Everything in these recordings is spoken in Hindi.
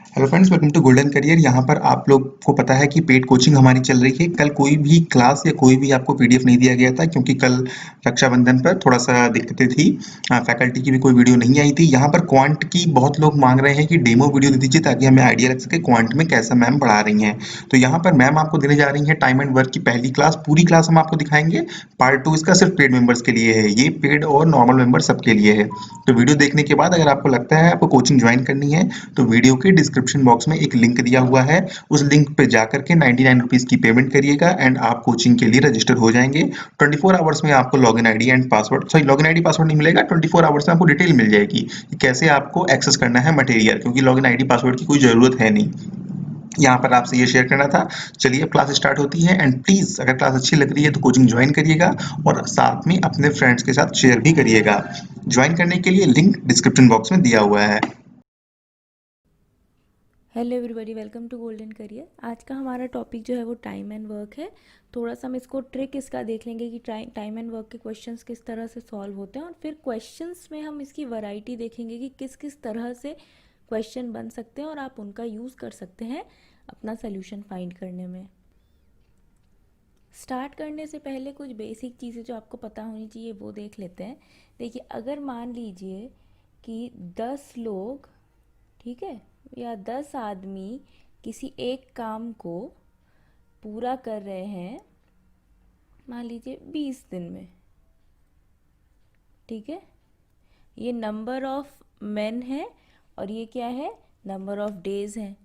Hello friends, welcome to golden career. यहाँ पर आप लोग को पता है कि पेड कोचिंग हमारी चल रही है। कल कोई भी क्लास या कोई भी आपको पीडीएफ नहीं दिया गया था, क्योंकि कल रक्षाबंधन पर थोड़ा सा दिक्कतें थी। फैकल्टी की भी कोई वीडियो नहीं आई थी। यहाँ पर क्वांट की बहुत लोग मांग रहे हैं कि डेमो वीडियो दे दीजिए, ताकि हमें आइडिया लग सके क्वांट में कैसा मैम पढ़ा रही हैं। तो यहाँ पर मैम आपको देने जा रही है टाइम एंड वर्क की पहली क्लास। पूरी क्लास हम आपको दिखाएंगे। पार्ट टू इसका सिर्फ पेड मेंबर्स के लिए है। ये पेड और नॉर्मल मेंबर सबके लिए है। तो वीडियो देखने के बाद अगर आपको लगता है आपको कोचिंग ज्वाइन करनी है, तो वीडियो के डिस्क्रिप्शन बॉक्स में एक लिंक दिया हुआ है। उस लिंक पे जाकर के 99 रुपीज़ की पेमेंट करिएगा एंड आप कोचिंग के लिए रजिस्टर हो जाएंगे। 24 आवर्स में आपको login ID and password, sorry login ID password नहीं मिलेगा। 24 आवर्स में आपको डिटेल मिल जाएगी कि कैसे आपको एक्सेस करना है मटेरियल, क्योंकि लॉगिन आईडी पासवर्ड की कोई ज़रूरत है नहीं। यहाँ पर आपसे ये शेयर करना था। चलिए अब क्लास स्टार्ट होती है एंड प्लीज़ अगर क्लास अच्छी लग रही है तो कोचिंग ज्वाइन करिएगा और साथ में अपने फ्रेंड्स के साथ शेयर भी करिएगा। ज्वाइन करने के लिए लिंक डिस्क्रिप्शन बॉक्स में दिया हुआ है। Hello everybody, welcome to golden career. आज का हमारा टॉपिक जो है वो टाइम एंड वर्क है। थोड़ा सा हम इसको ट्रिक इसका देख लेंगे कि टाइम एंड वर्क के क्वेश्चंस किस तरह से सॉल्व होते हैं, और फिर क्वेश्चंस में हम इसकी वैरायटी देखेंगे कि किस किस तरह से क्वेश्चन बन सकते हैं और आप उनका यूज़ कर सकते हैं अपना सोल्यूशन फाइंड करने में। स्टार्ट करने से पहले कुछ बेसिक चीज़ें जो आपको पता होनी चाहिए वो देख लेते हैं। देखिए, अगर मान लीजिए कि 10 लोग, ठीक है, या 10 आदमी किसी एक काम को पूरा कर रहे हैं, मान लीजिए 20 दिन में, ठीक है। ये नंबर ऑफ मेन है और ये क्या है, नंबर ऑफ डेज है।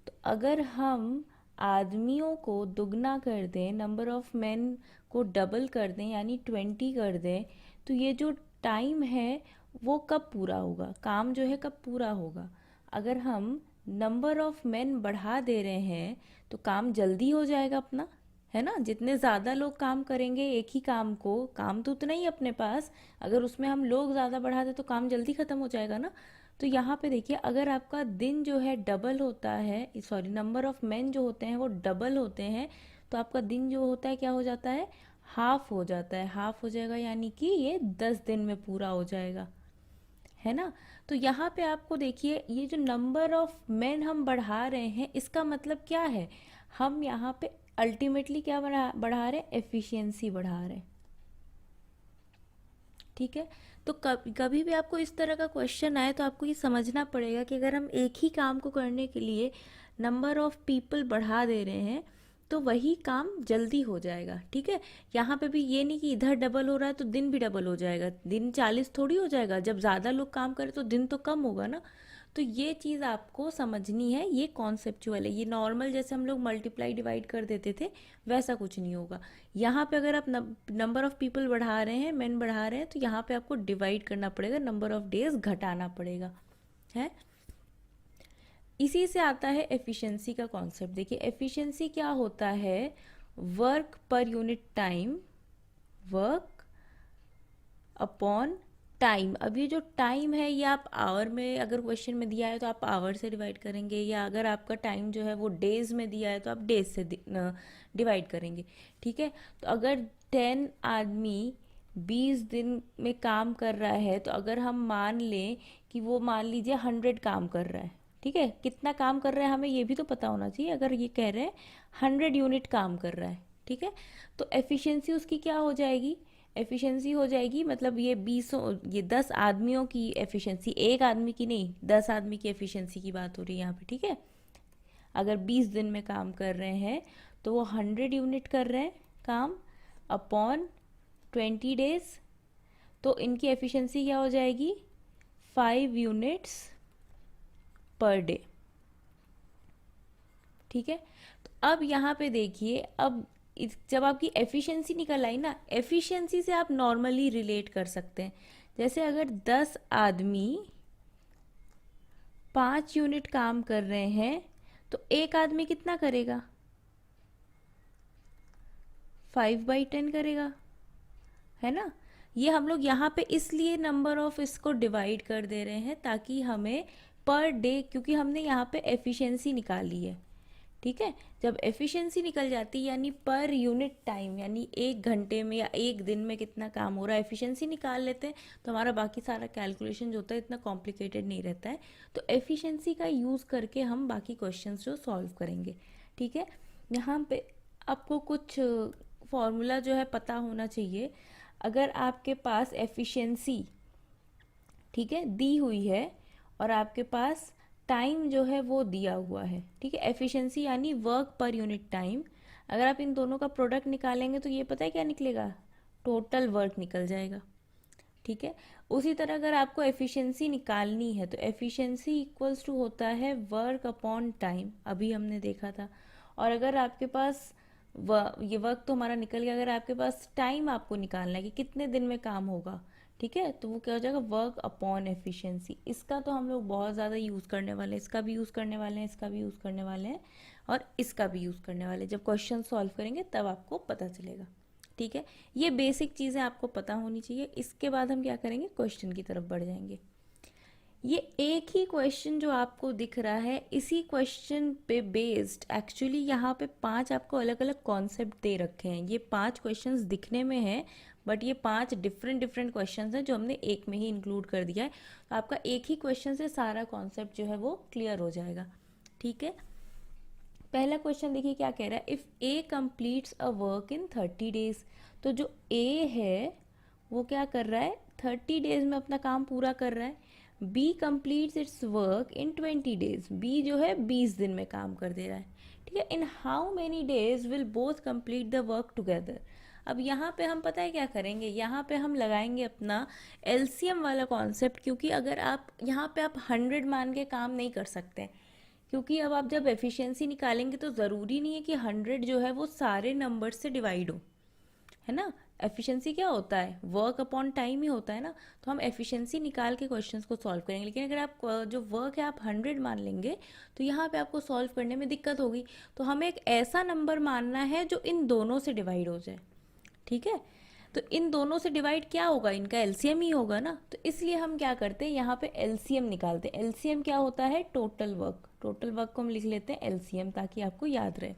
तो अगर हम आदमियों को दुगना कर दें, नंबर ऑफ मेन को डबल कर दें यानी 20 कर दें, तो ये जो टाइम है वो कब पूरा होगा, काम जो है कब पूरा होगा। अगर हम नंबर ऑफ मेन बढ़ा दे रहे हैं तो काम जल्दी हो जाएगा अपना, है ना। जितने ज़्यादा लोग काम करेंगे एक ही काम को, काम तो उतना ही अपने पास, अगर उसमें हम लोग ज़्यादा बढ़ा दें तो काम जल्दी ख़त्म हो जाएगा ना। तो यहाँ पे देखिए, अगर आपका दिन जो है डबल होता है, सॉरी नंबर ऑफ मेन जो होते हैं वो डबल होते हैं, तो आपका दिन जो होता है क्या हो जाता है, हाफ हो जाता है। हाफ हो जाएगा यानी कि ये 10 दिन में पूरा हो जाएगा, है ना। तो यहाँ पे आपको देखिए, ये जो नंबर ऑफ मेन हम बढ़ा रहे हैं इसका मतलब क्या है, हम यहाँ पे अल्टीमेटली क्या बढ़ा रहे हैं, एफिशिएंसी बढ़ा रहे हैं, ठीक है। तो कभी भी आपको इस तरह का क्वेश्चन आए तो आपको ये समझना पड़ेगा कि अगर हम एक ही काम को करने के लिए नंबर ऑफ पीपल बढ़ा दे रहे हैं तो वही काम जल्दी हो जाएगा, ठीक है। यहाँ पे भी ये नहीं कि इधर डबल हो रहा है तो दिन भी डबल हो जाएगा, दिन 40 थोड़ी हो जाएगा। जब ज़्यादा लोग काम करें तो दिन तो कम होगा ना। तो ये चीज़ आपको समझनी है, ये कॉन्सेप्चुअल है। ये नॉर्मल जैसे हम लोग मल्टीप्लाई डिवाइड कर देते थे वैसा कुछ नहीं होगा। यहाँ पे अगर आप नंबर ऑफ पीपल बढ़ा रहे हैं, मेन बढ़ा रहे हैं, तो यहाँ पे आपको डिवाइड करना पड़ेगा, नंबर ऑफ डेज घटाना पड़ेगा, है। इसी से आता है एफिशिएंसी का कॉन्सेप्ट। देखिए, एफिशिएंसी क्या होता है, work per unit time, work upon time. अब ये जो टाइम है ये आप आवर में, अगर क्वेश्चन में दिया है तो आप आवर से डिवाइड करेंगे, या अगर आपका टाइम जो है वो डेज में दिया है तो आप डेज से डिवाइड करेंगे, ठीक है। तो अगर 10 आदमी 20 दिन में काम कर रहा है, तो अगर हम मान लें कि वो, मान लीजिए 100 काम कर रहा है, ठीक है। कितना काम कर रहा है हमें ये भी तो पता होना चाहिए। अगर ये कह रहे हैं 100 यूनिट काम कर रहा है, ठीक है, तो एफिशिएंसी उसकी क्या हो जाएगी, एफिशिएंसी हो जाएगी, मतलब ये 20, ये 10 आदमियों की एफिशिएंसी, एक आदमी की नहीं, 10 आदमी की एफिशिएंसी की बात हो रही है यहाँ पे, ठीक है। अगर 20 दिन में काम कर रहे हैं तो वो 100 यूनिट कर रहे हैं काम अपॉन 20 डेज, तो इनकी एफिशिएंसी क्या हो जाएगी, 5 यूनिट्स पर डे, ठीक है। तो अब यहाँ पे देखिए, अब जब आपकी एफिशिएंसी निकल आई ना, एफिशिएंसी से आप नॉर्मली रिलेट कर सकते हैं। जैसे अगर 10 आदमी 5 यूनिट काम कर रहे हैं तो एक आदमी कितना करेगा, 5/10 करेगा, है ना। ये हम लोग यहाँ पे इसलिए नंबर ऑफ इसको डिवाइड कर दे रहे हैं ताकि हमें पर डे, क्योंकि हमने यहाँ पे एफिशिएंसी निकाली है, ठीक है। जब एफिशिएंसी निकल जाती है यानी पर यूनिट टाइम, यानी एक घंटे में या एक दिन में कितना काम हो रहा है, एफिशिएंसी निकाल लेते हैं तो हमारा बाकी सारा कैलकुलेशन जो होता है इतना कॉम्प्लिकेटेड नहीं रहता है। तो एफिशिएंसी का यूज़ करके हम बाकी क्वेश्चंस जो सॉल्व करेंगे। ठीक है। यहाँ पे आपको कुछ फॉर्मूला जो है पता होना चाहिए। अगर आपके पास एफिशिएंसी, ठीक है, दी हुई है और आपके पास टाइम जो है वो दिया हुआ है, ठीक है, एफिशिएंसी यानी वर्क पर यूनिट टाइम, अगर आप इन दोनों का प्रोडक्ट निकालेंगे तो ये पता है क्या निकलेगा, टोटल वर्क निकल जाएगा। ठीक है। उसी तरह अगर आपको एफिशिएंसी निकालनी है तो एफिशिएंसी इक्वल्स टू होता है वर्क अपॉन टाइम, अभी हमने देखा था। और अगर आपके पास ये वर्क तो हमारा निकल गया, अगर आपके पास टाइम आपको निकालना है कि कितने दिन में काम होगा, ठीक है, तो वो क्या हो जाएगा, वर्क अपॉन एफिशिएंसी। इसका तो हम लोग बहुत ज़्यादा यूज़ करने वाले हैं, इसका भी यूज़ करने वाले हैं, इसका भी यूज़ करने वाले हैं और इसका भी यूज़ करने वाले हैं। जब क्वेश्चन सॉल्व करेंगे तब आपको पता चलेगा। ठीक है। ये बेसिक चीज़ें आपको पता होनी चाहिए। इसके बाद हम क्या करेंगे, क्वेश्चन की तरफ बढ़ जाएंगे। ये एक ही क्वेश्चन जो आपको दिख रहा है, इसी क्वेश्चन पे बेस्ड एक्चुअली यहाँ पे 5 आपको अलग अलग कॉन्सेप्ट दे रखे हैं। ये 5 क्वेश्चंस दिखने में हैं बट ये 5 डिफरेंट डिफरेंट क्वेश्चंस हैं जो हमने एक में ही इंक्लूड कर दिया है। तो आपका एक ही क्वेश्चन से सारा कॉन्सेप्ट जो है वो क्लियर हो जाएगा। ठीक है। पहला क्वेश्चन देखिए क्या कह रहा है, if A completes a work in 30 days. तो जो ए है वो क्या कर रहा है, 30 डेज में अपना काम पूरा कर रहा है। B completes its work in 20 days, B जो है 20 दिन में काम कर दे रहा है। ठीक है। In how many days will both complete the work together. अब यहाँ पे हम पता है क्या करेंगे, यहाँ पे हम लगाएंगे अपना एलसीएम वाला कॉन्सेप्ट, क्योंकि अगर आप यहाँ पे आप 100 मान के काम नहीं कर सकते, क्योंकि अब आप जब एफिशिएंसी निकालेंगे तो ज़रूरी नहीं है कि 100 जो है वो सारे नंबर से डिवाइड हो, है ना। एफिशिएंसी क्या होता है, वर्क अपॉन टाइम ही होता है ना। तो हम एफिशिएंसी निकाल के क्वेश्चंस को सॉल्व करेंगे, लेकिन अगर आप जो वर्क है आप 100 मान लेंगे तो यहाँ पे आपको सॉल्व करने में दिक्कत होगी। तो हमें एक ऐसा नंबर मानना है जो इन दोनों से डिवाइड हो जाए। ठीक है। तो इन दोनों से डिवाइड क्या होगा, इनका एलसीएम ही होगा ना। तो इसलिए हम क्या करते हैं, यहाँ पे एलसीएम निकालते हैं। एलसीएम क्या होता है, टोटल वर्क। टोटल वर्क को हम लिख लेते हैं एलसीएम, ताकि आपको याद रहे।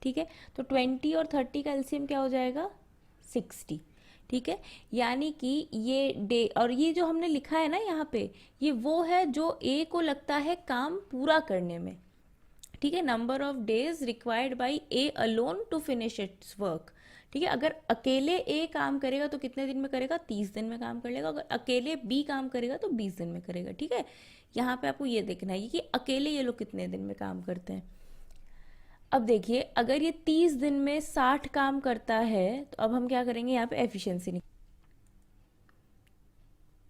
ठीक है। तो 20 और 30 का एलसीएम क्या हो जाएगा, 60। ठीक है। यानी कि ये डे और ये जो हमने लिखा है ना यहाँ पे, ये वो है जो ए को लगता है काम पूरा करने में। ठीक है। Number of days required by A alone to finish its work. ठीक है। अगर अकेले ए काम करेगा तो कितने दिन में करेगा, 30 दिन में काम कर लेगा। अगर अकेले बी काम करेगा तो 20 दिन में करेगा। ठीक है। यहाँ पे आपको ये देखना है कि अकेले ये लोग कितने दिन में काम करते हैं। अब देखिए अगर ये 30 दिन में 60 काम करता है तो अब हम क्या करेंगे, यहाँ पे एफिशिएंसी।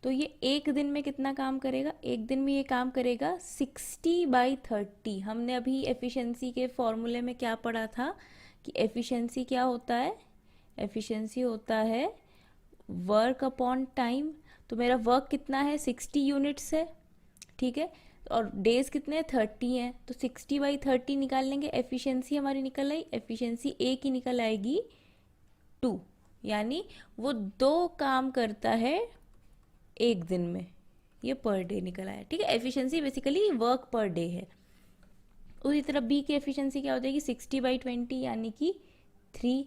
तो ये एक दिन में कितना काम करेगा, एक दिन में ये काम करेगा 60/30। हमने अभी एफिशिएंसी के फॉर्मूले में क्या पढ़ा था कि एफिशिएंसी क्या होता है, एफिशिएंसी होता है वर्क अपॉन टाइम। तो मेरा वर्क कितना है, 60 यूनिट्स है। ठीक है। और डेज कितने हैं, 30 हैं। तो 60/30 निकाल लेंगे, एफिशिएंसी हमारी निकल आई। एफिशिएंसी ए की निकल आएगी 2, यानी वो 2 काम करता है एक दिन में। ये पर डे निकल आया। ठीक है। Efficiency basically work per day है। उसी तरह बी की एफिशिएंसी क्या हो जाएगी, 60/20 यानी कि 3।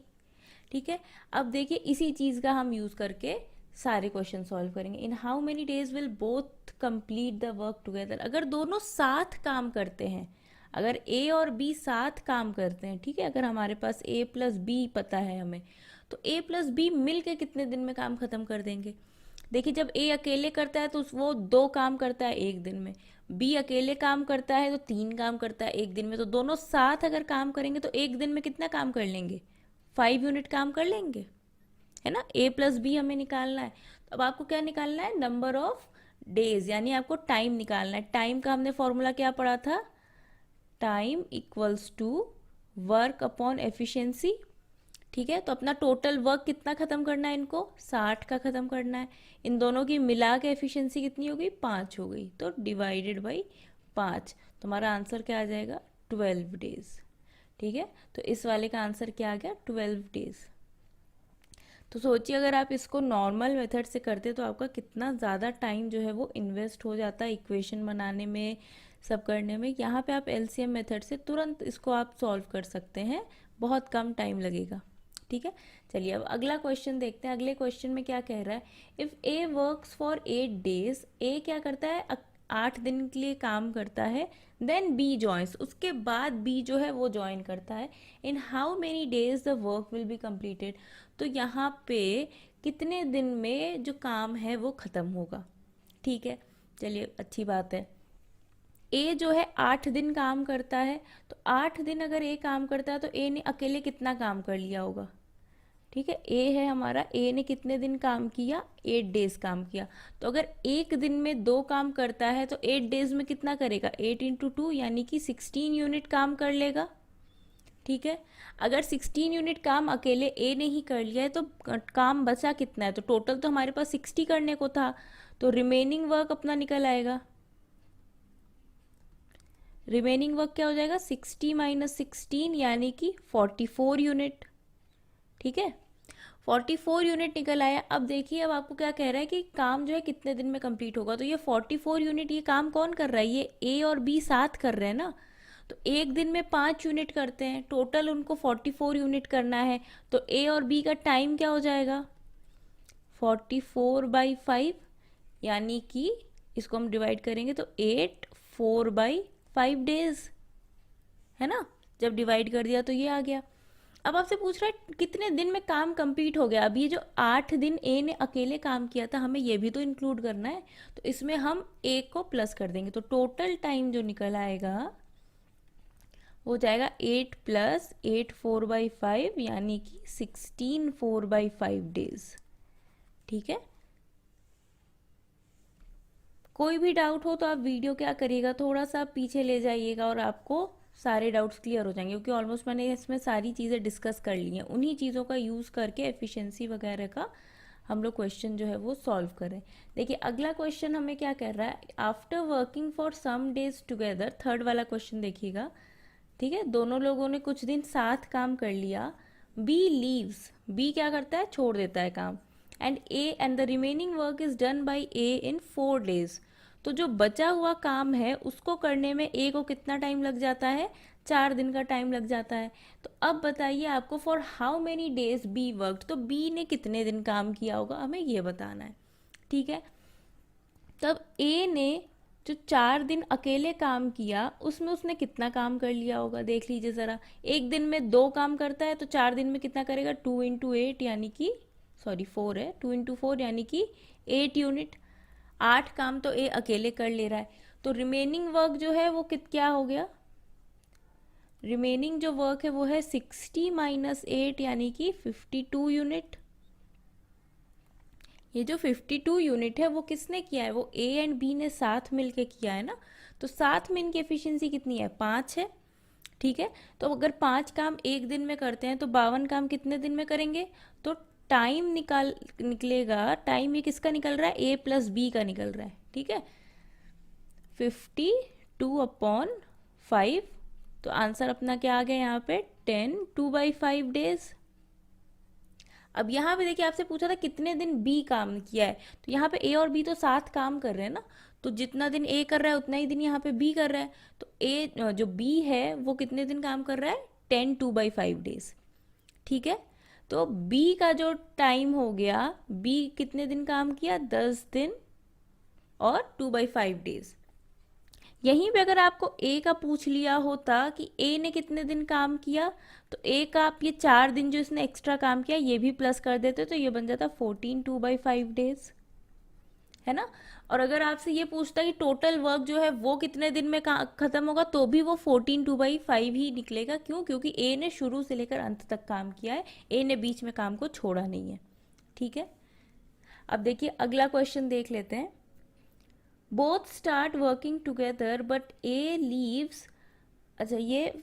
ठीक है। अब देखिए इसी चीज़ का हम यूज़ करके सारे क्वेश्चन सॉल्व करेंगे। In how many days will both complete the work together. अगर दोनों साथ काम करते हैं, अगर ए और बी साथ काम करते हैं, ठीक है, अगर हमारे पास ए प्लस बी पता है हमें, तो ए प्लस बी मिल के कितने दिन में काम ख़त्म कर देंगे। देखिए जब ए अकेले करता है तो वो 2 काम करता है एक दिन में, बी अकेले काम करता है तो 3 काम करता है एक दिन में। तो दोनों साथ अगर काम करेंगे तो एक दिन में कितना काम कर लेंगे, 5 यूनिट काम कर लेंगे, है ना। ए प्लस बी हमें निकालना है। तो अब आपको क्या निकालना है, नंबर ऑफ डेज, यानी आपको टाइम निकालना है। टाइम का हमने फॉर्मूला क्या पढ़ा था, time equals to work upon efficiency. ठीक है। तो अपना टोटल वर्क कितना ख़त्म करना है, इनको 60 का ख़त्म करना है। इन दोनों की मिला के एफिशिएंसी कितनी हो गई, 5 हो गई। तो डिवाइडेड बाई 5, तो हमारा आंसर क्या आ जाएगा, 12 डेज। ठीक है। तो इस वाले का आंसर क्या आ गया, 12 डेज। तो सोचिए अगर आप इसको नॉर्मल मेथड से करते तो आपका कितना ज़्यादा टाइम जो है वो इन्वेस्ट हो जाता है इक्वेशन बनाने में, सब करने में। यहाँ पे आप एलसीएम मेथड से तुरंत इसको आप सॉल्व कर सकते हैं, बहुत कम टाइम लगेगा। ठीक है, चलिए अब अगला क्वेश्चन देखते हैं। अगले क्वेश्चन में क्या कह रहा है, if A works for 8 days, ए क्या करता है 8 दिन के लिए काम करता है, देन बी जॉइंस, उसके बाद बी जो है वो ज्वाइन करता है, in how many days the work will be completed. तो यहाँ पे कितने दिन में जो काम है वो ख़त्म होगा। ठीक है, चलिए अच्छी बात है। ए जो है 8 दिन काम करता है, तो 8 दिन अगर ए काम करता है तो ए ने अकेले कितना काम कर लिया होगा। ठीक है, ए है हमारा, ए ने कितने दिन काम किया, 8 days काम किया। तो अगर एक दिन में 2 काम करता है तो 8 days में कितना करेगा, 8 × 2 यानी कि 16 यूनिट काम कर लेगा। ठीक है, अगर 16 यूनिट काम अकेले ए ने ही कर लिया है तो काम बचा कितना है, तो टोटल तो हमारे पास 60 करने को था, तो रिमेनिंग वर्क अपना निकल आएगा। रिमेनिंग वर्क क्या हो जाएगा, 60 - 16 यानी कि 44 यूनिट। ठीक है, 44 यूनिट निकल आया। अब देखिए, अब आपको क्या कह रहा है कि काम जो है कितने दिन में कंप्लीट होगा। तो ये 44 यूनिट, ये काम कौन कर रहा है, ये ए और बी साथ कर रहे हैं ना। तो एक दिन में 5 यूनिट करते हैं, टोटल उनको 44 यूनिट करना है। तो ए और बी का टाइम क्या हो जाएगा, 44/5, यानी कि इसको हम डिवाइड करेंगे तो 8 4/5 डेज, है ना। जब डिवाइड कर दिया तो ये आ गया। अब आपसे पूछ रहा है कितने दिन में काम कंप्लीट हो गया। अब ये जो 8 दिन ए ने अकेले काम किया था, हमें ये भी तो इंक्लूड करना है, तो इसमें हम ए को प्लस कर देंगे, तो टोटल टाइम जो निकल आएगा वो जाएगा 8 + 8 4/5 यानी कि 16 4/5 डेज। ठीक है, कोई भी डाउट हो तो आप वीडियो क्या करिएगा, थोड़ा सा पीछे ले जाइएगा और आपको सारे डाउट्स क्लियर हो जाएंगे, क्योंकि ऑलमोस्ट मैंने इसमें सारी चीज़ें डिस्कस कर ली हैं। उन्हीं चीज़ों का यूज़ करके एफिशिएंसी वगैरह का हम लोग क्वेश्चन जो है वो सॉल्व करें। देखिए अगला क्वेश्चन हमें क्या कर रहा है, after working for some days together, third वाला क्वेश्चन देखिएगा। ठीक है, दोनों लोगों ने कुछ दिन साथ काम कर लिया, बी लीव्स, बी क्या करता है, छोड़ देता है काम, and the remaining work is done by A in 4 days। तो जो बचा हुआ काम है उसको करने में ए को कितना टाइम लग जाता है, 4 दिन का टाइम लग जाता है। तो अब बताइए आपको for how many days B work, तो बी ने कितने दिन काम किया होगा हमें ये बताना है। ठीक है, तब ए ने जो 4 दिन अकेले काम किया उसमें उसने कितना काम कर लिया होगा, देख लीजिए ज़रा। एक दिन में 2 काम करता है तो 4 दिन में कितना करेगा, 2 × 8 यानी कि 4 है, 2 × 4 यानी कि 8 यूनिट। 8 काम तो ए अकेले कर ले रहा है, तो रिमेनिंग वर्क जो है वो क्या हो गया, रिमेनिंग जो वर्क है वो है 60 - 8 यानी कि 52 यूनिट। ये जो 52 यूनिट है वो किसने किया है, वो ए एंड बी ने साथ मिलके किया है ना। तो साथ में इनकी एफिशिएंसी कितनी है, 5 है। ठीक है, तो अगर 5 काम एक दिन में करते हैं तो 52 काम कितने दिन में करेंगे, तो टाइम निकलेगा, टाइम ये किसका निकल रहा है, ए + बी का निकल रहा है। ठीक है, 52/5, तो आंसर अपना क्या आ गया यहाँ पे, 10 2/5 डेज। अब यहाँ पे देखिए आपसे पूछा था कितने दिन बी काम किया है, तो यहाँ पे ए और बी तो साथ काम कर रहे हैं ना, तो जितना दिन ए कर रहा है उतना ही दिन यहाँ पे बी कर रहा है। तो ए जो बी है वो कितने दिन काम कर रहा है, 10 2/5 डेज। ठीक है, तो बी का जो टाइम हो गया, बी कितने दिन काम किया, 10 दिन और 2/5 डेज। यहीं पे अगर आपको ए का पूछ लिया होता कि ए ने कितने दिन काम किया, तो ए का आप ये 4 दिन जो इसने एक्स्ट्रा काम किया ये भी प्लस कर देते तो ये बन जाता 14 2/5 डेज, है ना। और अगर आपसे ये पूछता कि टोटल वर्क जो है वो कितने दिन में खत्म होगा, तो भी वो 14 2/5 ही निकलेगा। क्यों, क्योंकि ए ने शुरू से लेकर अंत तक काम किया है, ए ने बीच में काम को छोड़ा नहीं है। ठीक है, अब देखिए अगला क्वेश्चन देख लेते हैं। Both start working together but A leaves, अच्छा ये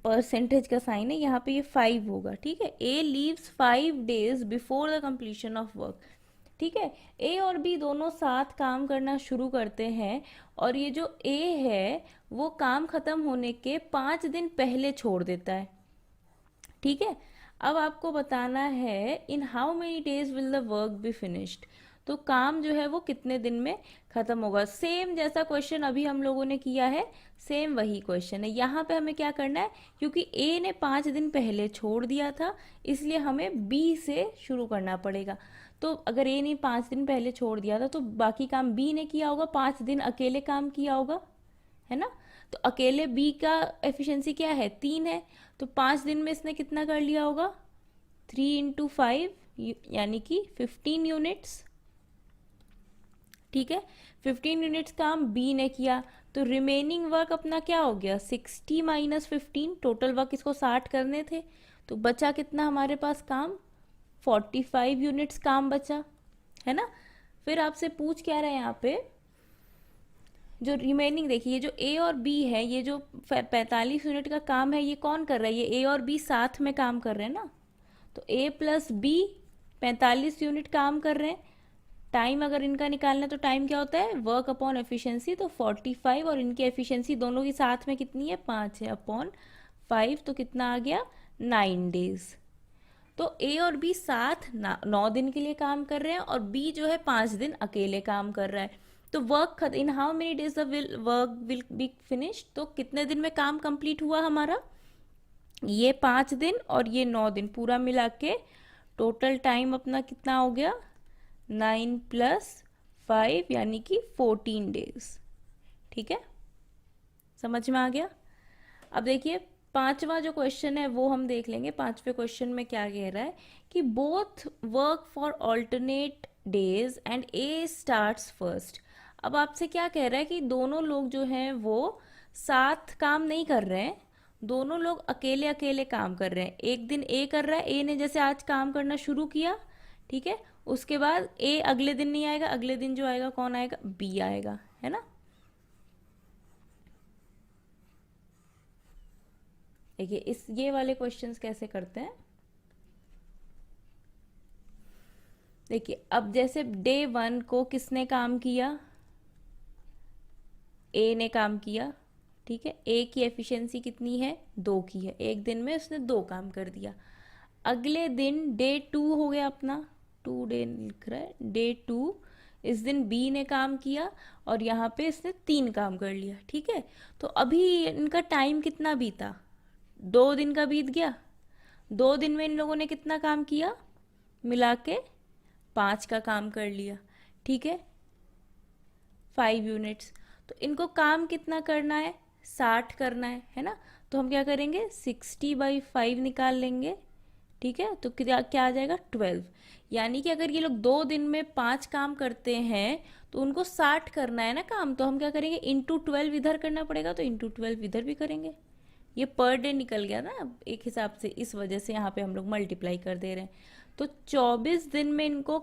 परसेंटेज का साइन है, यहाँ पे ये 5 होगा। ठीक है, A leaves 5 days before the completion of work. ठीक है, ए और बी दोनों साथ काम करना शुरू करते हैं, और ये जो ए है वो काम खत्म होने के 5 दिन पहले छोड़ देता है। ठीक है, अब आपको बताना है in how many days will the work be finished. तो काम जो है वो कितने दिन में ख़त्म होगा। सेम जैसा क्वेश्चन अभी हम लोगों ने किया है, सेम वही क्वेश्चन है। यहाँ पे हमें क्या करना है, क्योंकि ए ने 5 दिन पहले छोड़ दिया था, इसलिए हमें बी से शुरू करना पड़ेगा। तो अगर ए ने 5 दिन पहले छोड़ दिया था तो बाकी काम बी ने किया होगा, 5 दिन अकेले काम किया होगा, है ना। तो अकेले बी का एफिशिएंसी क्या है, 3 है। तो 5 दिन में इसने कितना कर लिया होगा, 3 × 5 यानी कि 15 यूनिट्स। ठीक है, 15 यूनिट्स काम बी ने किया। तो रिमेनिंग वर्क अपना क्या हो गया, 60 - 15। टोटल वर्क इसको 60 करने थे, तो बचा कितना हमारे पास काम, 45 यूनिट्स काम बचा, है ना। फिर आपसे पूछ क्या रहे हैं यहाँ पे, जो रिमेनिंग देखिए, जो ए और बी है, ये जो 45 यूनिट का काम है, ये कौन कर रहा है, ये ए और बी साथ में काम कर रहे हैं ना। तो ए प्लस बी 45 यूनिट काम कर रहे हैं। टाइम अगर इनका निकालना है तो टाइम क्या होता है, वर्क अपॉन एफिशिएंसी। तो 45 और इनकी एफिशिएंसी दोनों की साथ में कितनी है, 5 है, अपॉन 5, तो कितना आ गया, 9 डेज। तो ए और बी साथ 9 दिन के लिए काम कर रहे हैं, और बी जो है 5 दिन अकेले काम कर रहा है। तो work in how many days the work will be finish, तो कितने दिन में काम कंप्लीट हुआ हमारा, ये 5 दिन और ये 9 दिन पूरा मिला के टोटल टाइम अपना कितना हो गया, 9 + 5 यानी कि 14 डेज। ठीक है, समझ में आ गया। अब देखिए पांचवा जो क्वेश्चन है वो हम देख लेंगे। पांचवे क्वेश्चन में क्या कह रहा है कि both work for alternate days and A starts first. अब आपसे क्या कह रहा है कि दोनों लोग जो हैं वो साथ काम नहीं कर रहे हैं, दोनों लोग अकेले अकेले काम कर रहे हैं। एक दिन ए कर रहा है, ए ने जैसे आज काम करना शुरू किया, ठीक है, उसके बाद ए अगले दिन नहीं आएगा, अगले दिन जो आएगा कौन आएगा, बी आएगा, है ना। देखिए इस ये वाले क्वेश्चंस कैसे करते हैं, देखिए अब जैसे डे 1 को किसने काम किया, ए ने काम किया, ठीक है। ए की एफिशिएंसी कितनी है, 2 की है, एक दिन में उसने 2 काम कर दिया। अगले दिन डे 2 हो गया अपना, 2 डे लिख रहा है, डे 2, इस दिन बी ने काम किया और यहाँ पे इसने 3 काम कर लिया, ठीक है। तो अभी इनका टाइम कितना बीता, 2 दिन का बीत गया। 2 दिन में इन लोगों ने कितना काम किया, मिला के 5 का काम कर लिया, ठीक है, 5 यूनिट्स। तो इनको काम कितना करना है, 60 करना है ना। तो हम क्या करेंगे, 60/5 निकाल लेंगे, ठीक है। तो क्या क्या आ जाएगा, 12। यानी कि अगर ये लोग 2 दिन में 5 काम करते हैं तो उनको 60 करना है ना काम, तो हम क्या करेंगे, इंटू 12 इधर करना पड़ेगा, तो इंटू 12 इधर भी करेंगे। ये पर डे निकल गया ना एक हिसाब से, इस वजह से यहाँ पे हम लोग मल्टीप्लाई कर दे रहे हैं। तो 24 दिन में इनको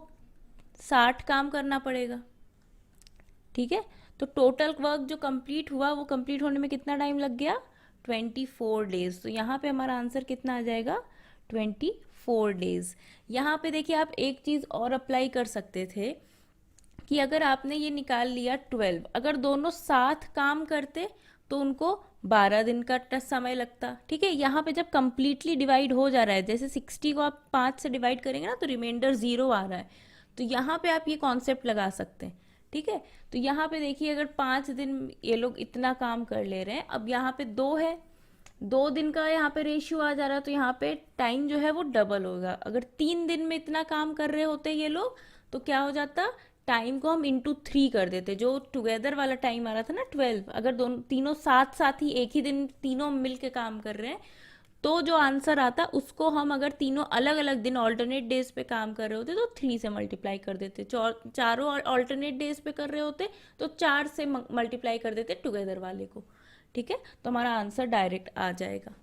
60 काम करना पड़ेगा, ठीक है। तो टोटल वर्क जो कंप्लीट हुआ वो कंप्लीट होने में कितना टाइम लग गया, 24 डेज। तो यहाँ पे हमारा आंसर कितना आ जाएगा, 24 डेज। यहाँ पे देखिए आप एक चीज़ और अप्लाई कर सकते थे कि अगर आपने ये निकाल लिया 12, अगर दोनों साथ काम करते तो उनको 12 दिन का समय लगता, ठीक है। यहाँ पे जब कंप्लीटली डिवाइड हो जा रहा है, जैसे 60 को आप 5 से डिवाइड करेंगे ना तो रिमाइंडर 0 आ रहा है, तो यहाँ पे आप ये कॉन्सेप्ट लगा सकते हैं, ठीक है। तो यहाँ पे देखिए अगर 5 दिन ये लोग इतना काम कर ले रहे हैं, अब यहाँ पे 2 है, 2 दिन का यहाँ पे रेशियो आ जा रहा है, तो यहाँ पे टाइम जो है वो डबल होगा। अगर 3 दिन में इतना काम कर रहे होते ये लोग तो क्या हो जाता, टाइम को हम इंटू 3 कर देते, जो टुगेदर वाला टाइम आ रहा था ना 12, अगर दोनों तीनों साथ साथ ही एक ही दिन तीनों मिल के काम कर रहे हैं तो जो आंसर आता उसको हम अगर तीनों अलग अलग दिन ऑल्टरनेट डेज पे काम कर रहे होते तो 3 से मल्टीप्लाई कर देते, चारों ऑल्टरनेट डेज पे कर रहे होते तो 4 से मल्टीप्लाई कर देते टुगेदर वाले को, ठीक है। तो हमारा आंसर डायरेक्ट आ जाएगा,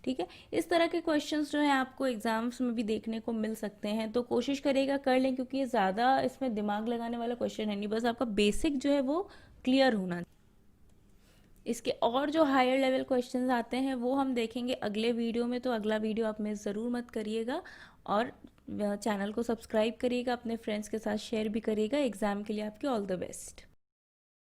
ठीक है। इस तरह के क्वेश्चंस जो हैं आपको एग्जाम्स में भी देखने को मिल सकते हैं, तो कोशिश करेगा कर लें, क्योंकि ये ज़्यादा इसमें दिमाग लगाने वाला क्वेश्चन है नहीं, बस आपका बेसिक जो है वो क्लियर होना। इसके और जो हायर लेवल क्वेश्चंस आते हैं वो हम देखेंगे अगले वीडियो में, तो अगला वीडियो आप मिस ज़रूर मत करिएगा, और चैनल को सब्सक्राइब करिएगा, अपने फ्रेंड्स के साथ शेयर भी करिएगा। एग्ज़ाम के लिए आपके ऑल द बेस्ट।